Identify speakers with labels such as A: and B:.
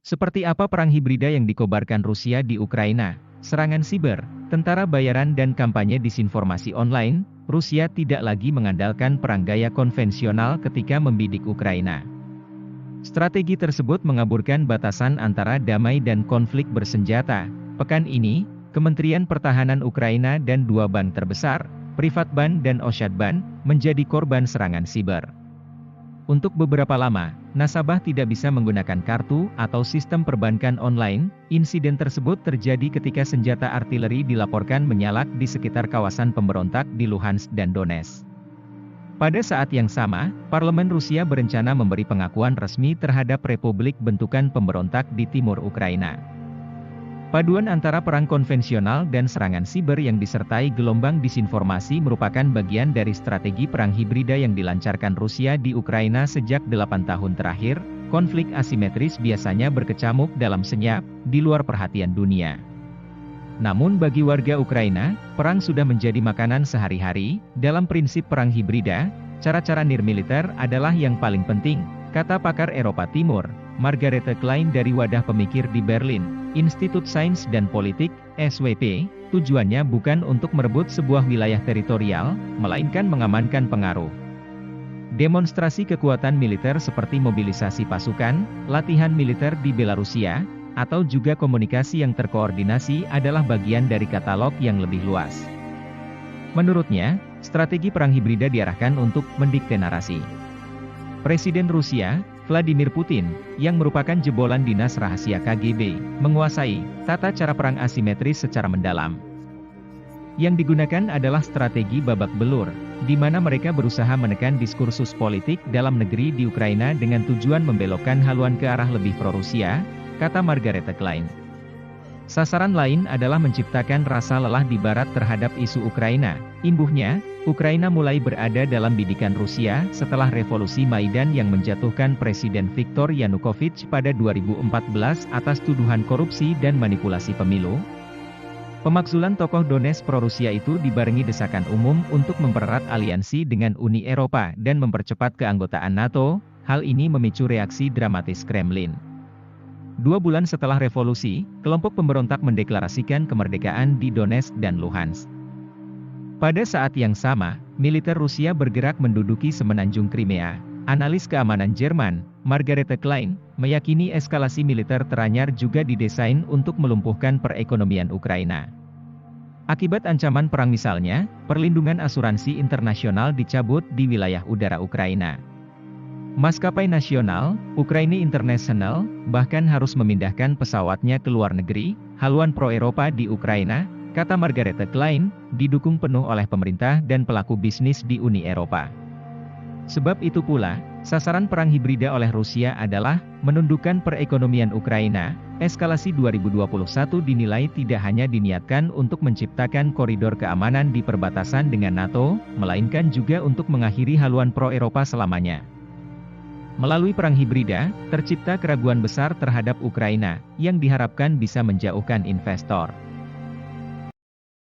A: Seperti apa perang hibrida yang dikobarkan Rusia di Ukraina? Serangan siber, tentara bayaran dan kampanye disinformasi online, Rusia tidak lagi mengandalkan perang gaya konvensional ketika membidik Ukraina. Strategi tersebut mengaburkan batasan antara damai dan konflik bersenjata. Pekan ini, Kementerian Pertahanan Ukraina dan dua bank terbesar, Privatbank dan Osiadbank, menjadi korban serangan siber. Untuk beberapa lama, nasabah tidak bisa menggunakan kartu atau sistem perbankan online. Insiden tersebut terjadi ketika senjata artileri dilaporkan menyalak di sekitar kawasan pemberontak di Luhansk dan Donetsk. Pada saat yang sama, Parlemen Rusia berencana memberi pengakuan resmi terhadap Republik Bentukan Pemberontak di timur Ukraina. Paduan antara perang konvensional dan serangan siber yang disertai gelombang disinformasi merupakan bagian dari strategi perang hibrida yang dilancarkan Rusia di Ukraina sejak 8 tahun terakhir. Konflik asimetris biasanya berkecamuk dalam senyap, di luar perhatian dunia. Namun bagi warga Ukraina, perang sudah menjadi makanan sehari-hari. Dalam prinsip perang hibrida, cara-cara nirmiliter adalah yang paling penting, kata pakar Eropa Timur, Margarethe Klein dari Wadah Pemikir di Berlin, Institut Sains dan Politik, SWP. Tujuannya bukan untuk merebut sebuah wilayah teritorial, melainkan mengamankan pengaruh. Demonstrasi kekuatan militer seperti mobilisasi pasukan, latihan militer di Belarusia, atau juga komunikasi yang terkoordinasi adalah bagian dari katalog yang lebih luas. Menurutnya, strategi perang hibrida diarahkan untuk mendikte narasi. Presiden Rusia, Vladimir Putin, yang merupakan jebolan dinas rahasia KGB, menguasai tata cara perang asimetris secara mendalam. Yang digunakan adalah strategi babak belur, di mana mereka berusaha menekan diskursus politik dalam negeri di Ukraina dengan tujuan membelokkan haluan ke arah lebih pro-Rusia, kata Margarethe Klein. Sasaran lain adalah menciptakan rasa lelah di Barat terhadap isu Ukraina. Imbuhnya, Ukraina mulai berada dalam bidikan Rusia setelah revolusi Maidan yang menjatuhkan Presiden Viktor Yanukovych pada 2014 atas tuduhan korupsi dan manipulasi pemilu. Pemakzulan tokoh Donetsk pro-Rusia itu dibarengi desakan umum untuk mempererat aliansi dengan Uni Eropa dan mempercepat keanggotaan NATO. Hal ini memicu reaksi dramatis Kremlin. 2 bulan setelah revolusi, kelompok pemberontak mendeklarasikan kemerdekaan di Donetsk dan Luhansk. Pada saat yang sama, militer Rusia bergerak menduduki semenanjung Crimea. Analis keamanan Jerman, Margarethe Klein, meyakini eskalasi militer teranyar juga didesain untuk melumpuhkan perekonomian Ukraina. Akibat ancaman perang misalnya, perlindungan asuransi internasional dicabut di wilayah udara Ukraina. Maskapai nasional, Ukraine International, bahkan harus memindahkan pesawatnya ke luar negeri. Haluan pro-Eropa di Ukraina, kata Margarethe Klein, didukung penuh oleh pemerintah dan pelaku bisnis di Uni Eropa. Sebab itu pula, sasaran perang hibrida oleh Rusia adalah menundukkan perekonomian Ukraina. Eskalasi 2021 dinilai tidak hanya diniatkan untuk menciptakan koridor keamanan di perbatasan dengan NATO, melainkan juga untuk mengakhiri haluan pro-Eropa selamanya. Melalui perang hibrida, tercipta keraguan besar terhadap Ukraina, yang diharapkan bisa menjauhkan investor.